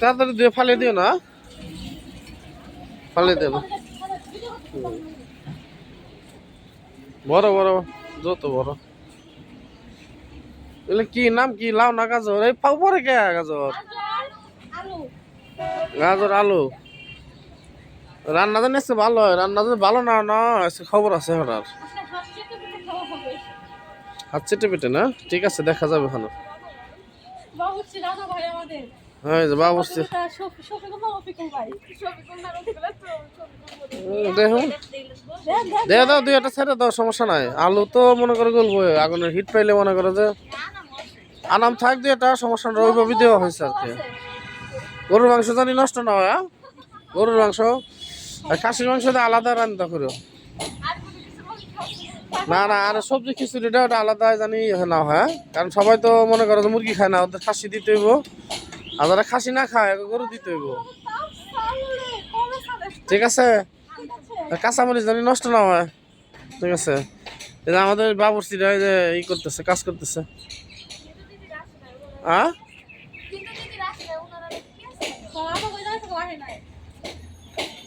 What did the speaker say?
তাড়াতাড়ি দিয়ে ফালিয়ে দিও না, ফালিয়ে দেবো। বড় বড়, যত বড়। এগুলো কি নাম, কি লাউ না গাজর? এই পাও পরে কে গাজর? গাজর আলু রান্না জানি আজকে ভালো হয়, রান্না যদি ভালো না না আজকে খবর আছে ওনার। হাত চেটে পেটে না, ঠিক আছে দেখা যাবে ওখানে। হ্যাঁ বাবুর্চি দেখুন, দিয়ে দাও দুই একটা ছেড়ে দাও, সমস্যা নাই। আলু তো মনে করে গলবো, আগুনের হিট পাইলে মনে করো যে আনাম থাক, দিয়ে এটা সমস্যা ওইভাবে দেওয়া হয়েছে আর কি। গরুর মাংস জানি নষ্ট না হয়, গরুর মাংস আর খাসির মাংস আলাদা রান্না করো। না না, আর সবজি খিচুড়িটা ওটা আলাদা জানি না হয়, কারণ সবাই তো মনে করো যে মুরগি খায় না, ওদের খাসি দিতে হইব। আর যারা খাসি না খায় গরু দিতে হইব, ঠিক আছে। কাঁচামরিচ জানি নষ্ট না হয়, ঠিক আছে। এই যে আমাদের বাবুর্চিরা যে ই করতেছে, কাজ করতেছে। হ্যাঁ